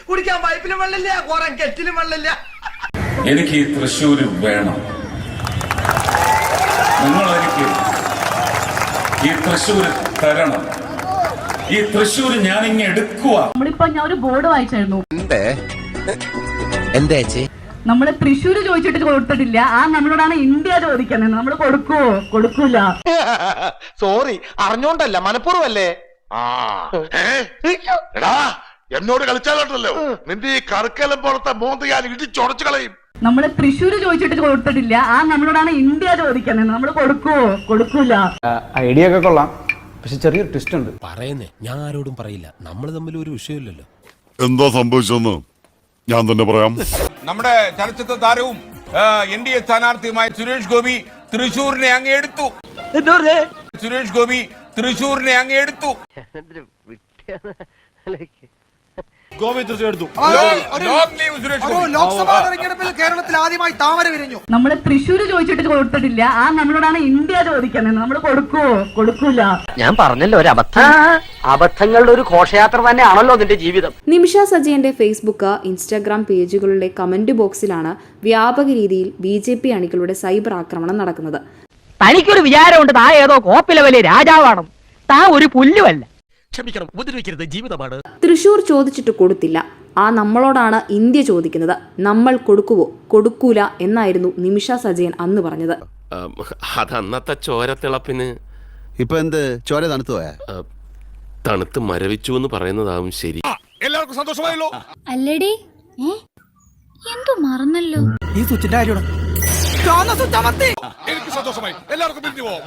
കുടിക്കാൻ പൈപ്പിലും വെള്ളമില്ല, കുറെ കെറ്റിലും വെള്ളമില്ല. എനിക്ക് ഈ തൃശ്ശൂര് വേണം. നിങ്ങൾ എനിക്ക് ഈ തൃശ്ശൂര് തരണം. ഈ തൃശ്ശൂര് ഞാൻ ഇങ്ങനെ എടുക്കുക. നമ്മളിപ്പോ ഞാൻ ഒരു ബോർഡ് വായിച്ചായിരുന്നു. എന്താ നമ്മള് തൃശ്ശൂര് ചോദിച്ചിട്ട് കൊടുത്തിട്ടില്ല, ആ നമ്മളോടാണ് ഇന്ത്യ ചോദിക്കുന്നത്. നമ്മൾ കൊടുക്കുവോ? കൊടുക്കൂല. സോറി, അറിഞ്ഞോണ്ടല്ല, മനഃപൂർവ്വല്ലേ. എന്നോട് കളിച്ചാലോ നിന്റെ ഈ കറുക്കലം പോലത്തെ മോന്ത് ഞാൻ ഇടിച്ചൊടച്ചു കളയും. നമ്മള് തൃശ്ശൂര് ചോദിച്ചിട്ട് കൊടുത്തിട്ടില്ല, ആ നമ്മളോടാണ് ഇന്ത്യ ചോദിക്കുന്നത്. നമ്മൾ കൊടുക്കുവോ? കൊടുക്കൂല. ഐഡിയ ഒക്കെ കൊള്ളാം, പക്ഷെ ചെറിയൊരു ട്വിസ്റ്റ് ഉണ്ട്. പറയുന്നേ ഞാൻ ആരോടും പറയില്ല, നമ്മൾ തമ്മിൽ ഒരു വിഷയമില്ലല്ലോ. എന്താ സംഭവിച്ചെന്ന് ഞാൻ തന്നെ പറയാം. നമ്മുടെ ചലച്ചിത്ര താരവും NDA സ്ഥാനാർത്ഥിയുമായ സുരേഷ് ഗോപി തൃശൂരിനെ അങ്ങ് എടുത്തു. സുരേഷ് ഗോപി തൃശൂരിനെ അങ്ങ് എടുത്തു. ലോക്സഭാ തെരഞ്ഞെടുപ്പിൽ കേരളത്തിൽ ആദ്യമായി താമര വിരിഞ്ഞു. നമ്മള് തൃശ്ശൂര് ചോദിച്ചിട്ട് കൊടുത്തിട്ടില്ല, ആ നമ്മളോടാണ് ഇന്ത്യ ചോദിക്കുന്നത്. നമ്മൾ കൊടുക്കുവോ? കൊടുക്കൂല. ഞാൻ പറഞ്ഞല്ലോ, ഒരു അബദ്ധങ്ങളുടെ ഒരു ഘോഷയാത്ര തന്നെയാണല്ലോ നിന്റെ ജീവിതം. നിമിഷ സജയന്റെ ഫേസ്ബുക്ക്, ഇൻസ്റ്റാഗ്രാം പേജുകളുടെ കമന്റ് ബോക്സിലാണ് വ്യാപക രീതിയിൽ BJP അണികളുടെ സൈബർ ആക്രമണം നടക്കുന്നത്. തനിക്കൊരു വിചാരമുണ്ട് താ ഏതോ കോപ്പിലെ വലിയ രാജാവാണ്, താ ഒരു പുല്ലുമല്ല. ക്ഷമിക്കണം, ഉപദ്രവിക്കരുത്, ജീവിതമാണ്. തൃശൂർ ചോദിച്ചിട്ട് കൊടുത്തില്ല, ആ നമ്മളോടാണ് ഇന്ത്യ ചോദിക്കുന്നത്. നമ്മൾ കൊടുക്കുവോ? കൊടുക്കൂല എന്നായിരുന്നു നിമിഷ സജയൻ അന്ന് പറഞ്ഞത്. അതന്നത്തെ ചോരത്തിളപ്പിന് ഇപ്പൊ എന്ത് ചോര തണുത്തു പോയാ? തണുത്ത് മരവിച്ചു എന്ന് പറയുന്നതാവും ശരി. എല്ലാവർക്കും സന്തോഷമായല്ലോ. അല്ലടി എന്തോ മറന്നല്ലോ. ഈ സ്വിച്ചിന്റെ കാര്യം എനിക്ക് സന്തോഷമായി. എല്ലാവർക്കും പിരിഞ്ഞു പോവാം.